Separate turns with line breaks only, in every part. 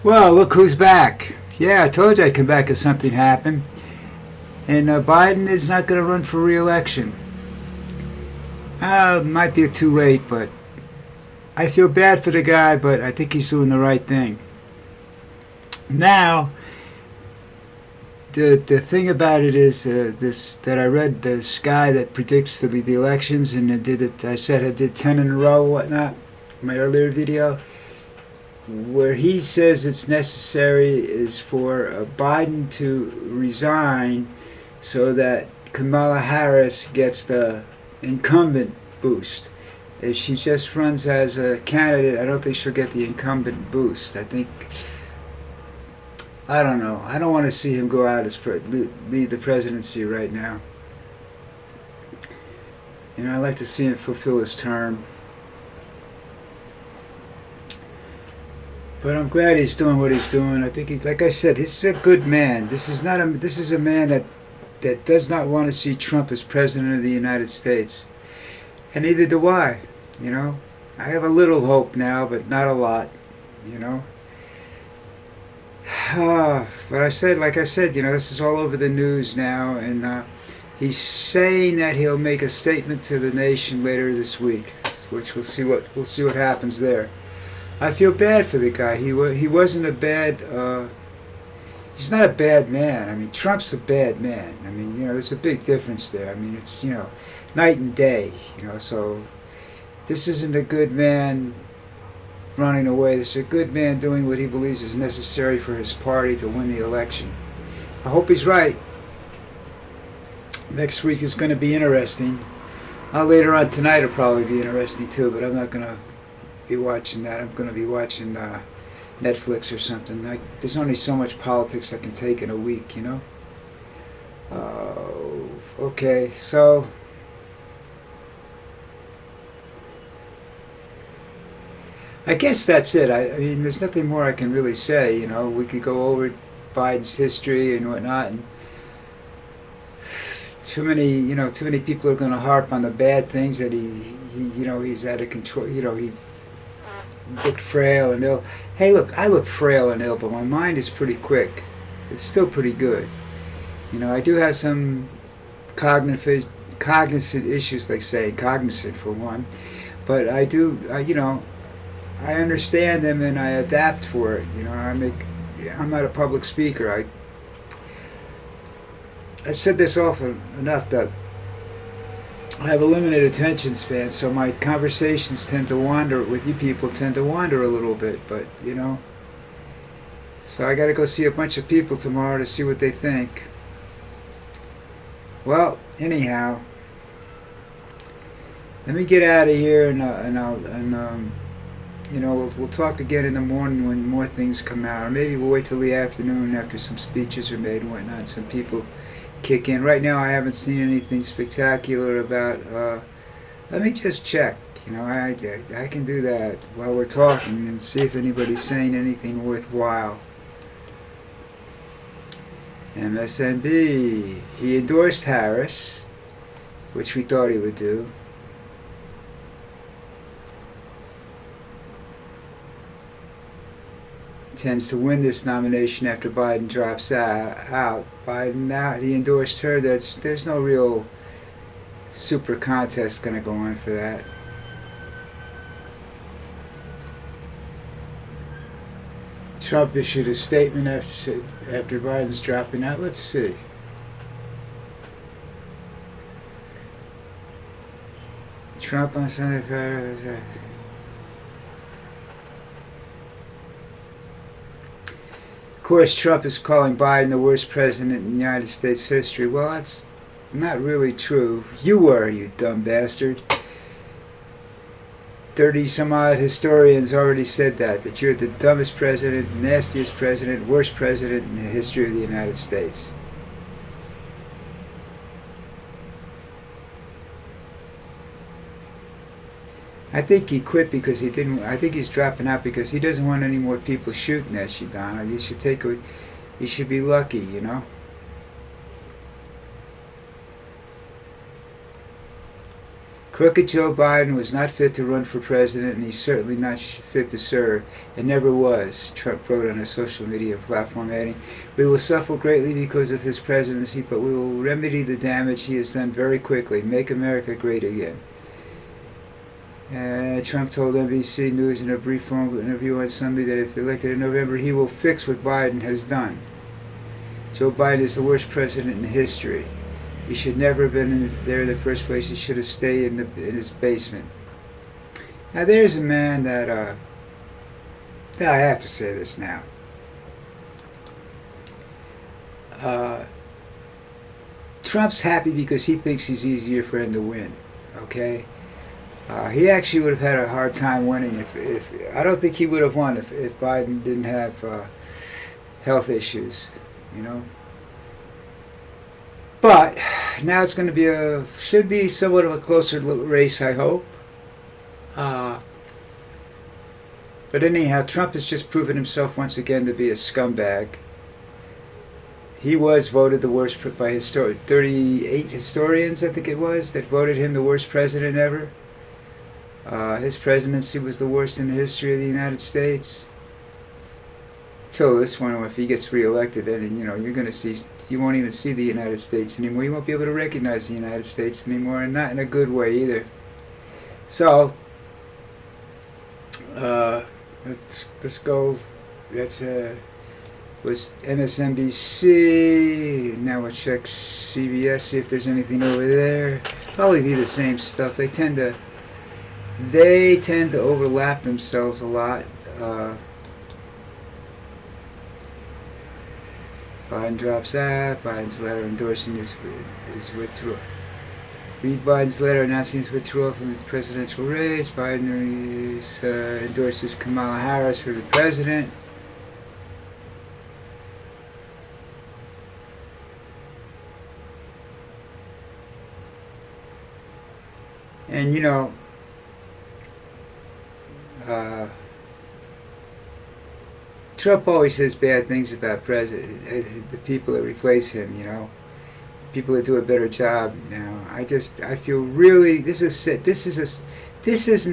Well, look who's back. Yeah, I told you I'd come back if something happened. And Biden is not going to run for re-election. Might be too late, but I feel bad for the guy, but I think he's doing the right thing. Now, the thing about it is this that I read, this guy that predicts the elections, and it did it. I said I did 10 in a row, whatnot. My earlier video, where he says it's necessary is for Biden to resign so that Kamala Harris gets the incumbent boost. If she just runs as a candidate, I don't think she'll get the incumbent boost. I don't know. I don't want to see him go out as lead the presidency right now. You know, I'd like to see him fulfill his term. But I'm glad he's doing what he's doing. I think he's, like I said, he's a good man. This is a man that does not want to see Trump as president of the United States. And neither do I. You know, I have a little hope now, but not a lot. You know. But like I said, you know, this is all over the news now, and he's saying that he'll make a statement to the nation later this week, which we'll see what happens there. I feel bad for the guy. He wasn't a bad. He's not a bad man. I mean, Trump's a bad man. I mean, you know, there's a big difference there. I mean, it's, you know, night and day. You know, so this isn't a good man running away. This is a good man doing what he believes is necessary for his party to win the election. I hope he's right. Next week is going to be interesting. Later on tonight will probably be interesting too, but I'm not going to be watching that. I'm going to be watching Netflix or something. There's only so much politics I can take in a week, you know? Okay, so I guess that's it. I mean, there's nothing more I can really say. You know, we could go over Biden's history and whatnot, and too many people are going to harp on the bad things that he's out of control. You know, he looked frail and ill. Hey, look, I look frail and ill, but my mind is pretty quick. It's still pretty good. You know, I do have some cognizant issues, like say cognizant for one, but I do, you know, I understand them and I adapt for it. You know, I'm not a public speaker. I've said this often enough that I have a limited attention span, so my conversations with you people tend to wander a little bit, but you know. So I got to go see a bunch of people tomorrow to see what they think. Well, anyhow, let me get out of here, and you know, we'll talk again in the morning when more things come out, or maybe we'll wait till the afternoon after some speeches are made and whatnot, and some people kick in. Right now I haven't seen anything spectacular about, let me just check, you know, I can do that while we're talking and see if anybody's saying anything worthwhile. MSNB, he endorsed Harris, which we thought he would do. Tends to win this nomination after Biden drops out. Biden out, he endorsed her. There's no real super contest going to go on for that. Trump issued a statement after Biden's dropping out. Let's see. Trump on Sunday. Of course, Trump is calling Biden the worst president in United States history. Well, that's not really true. You were, you dumb bastard. 30-some-odd historians already said that you're the dumbest president, nastiest president, worst president in the history of the United States. I think he quit because he didn't. I think he's dropping out because he doesn't want any more people shooting at you, Donald. You should be lucky, you know. Crooked Joe Biden was not fit to run for president, and he's certainly not fit to serve, and never was, Trump wrote on a social media platform, adding, "We will suffer greatly because of his presidency, but we will remedy the damage he has done very quickly. Make America great again." Trump told NBC News in a brief phone interview on Sunday that if elected in November, he will fix what Biden has done. Joe Biden is the worst president in history. He should never have been there in the first place. He should have stayed in his basement. Now there's a man that, I have to say this now. Trump's happy because he thinks he's easier for him to win, okay? He actually would have had a hard time winning if I don't think he would have won if Biden didn't have health issues, you know? But now it's going to be should be somewhat of a closer race, I hope. But anyhow, Trump has just proven himself once again to be a scumbag. He was voted the worst by 38 historians, I think it was, that voted him the worst president ever. His presidency was the worst in the history of the United States. Till this one, if he gets reelected, then you're going to see, you won't even see the United States anymore. You won't be able to recognize the United States anymore, and not in a good way either. So, let's go. That's was MSNBC. Now we'll check CBS, see if there's anything over there. Probably be the same stuff. They tend to overlap themselves a lot. Biden drops out. Biden's letter endorsing his withdrawal. Read Biden's letter announcing his withdrawal from the presidential race. Biden endorses Kamala Harris for the president. And Trump always says bad things about the people that replace him, people that do a better job now. I feel really, this isn't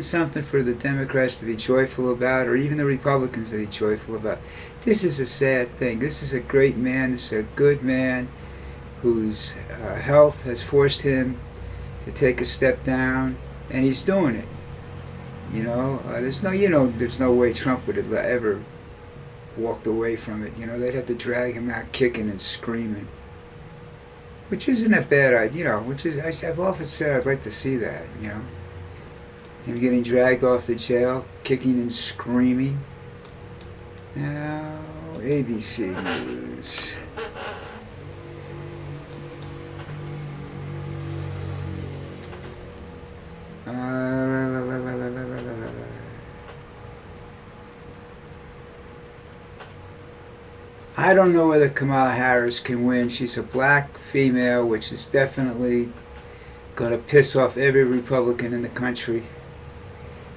something for the Democrats to be joyful about, or even the Republicans to be joyful about. This is a sad thing. This is a great man. This is a good man whose health has forced him to take a step down, and he's doing it. There's no way Trump would have ever walked away from it. They'd have to drag him out kicking and screaming, which isn't a bad idea. I've often said I'd like to see that. Him getting dragged off the jail, kicking and screaming. Now, ABC News. I don't know whether Kamala Harris can win. She's a black female, which is definitely going to piss off every Republican in the country.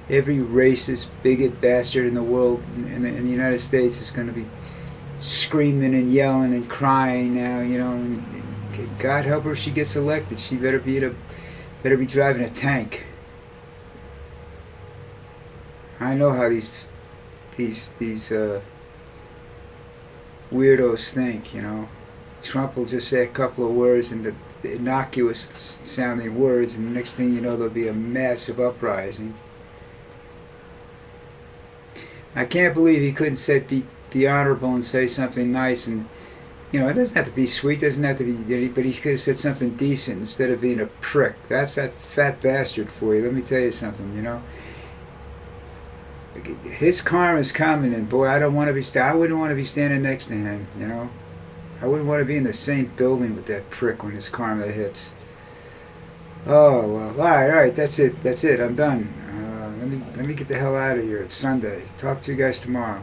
Every racist, bigot bastard in the world, in the United States, is going to be screaming and yelling and crying now. And God help her if she gets elected. She better be driving a tank. I know how these weirdos think, Trump will just say a couple of words, and the innocuous sounding words, and the next thing you know, there'll be a massive uprising. I can't believe he couldn't be honorable and say something nice, and it doesn't have to be sweet, doesn't have to be, but he could have said something decent instead of being a prick. That's that fat bastard for you. Let me tell you something, His karma's coming, and boy, I wouldn't want to be standing next to him, I wouldn't want to be in the same building with that prick when his karma hits. Oh, well, all right, that's it, I'm done. Let me get the hell out of here. It's Sunday. Talk to you guys tomorrow.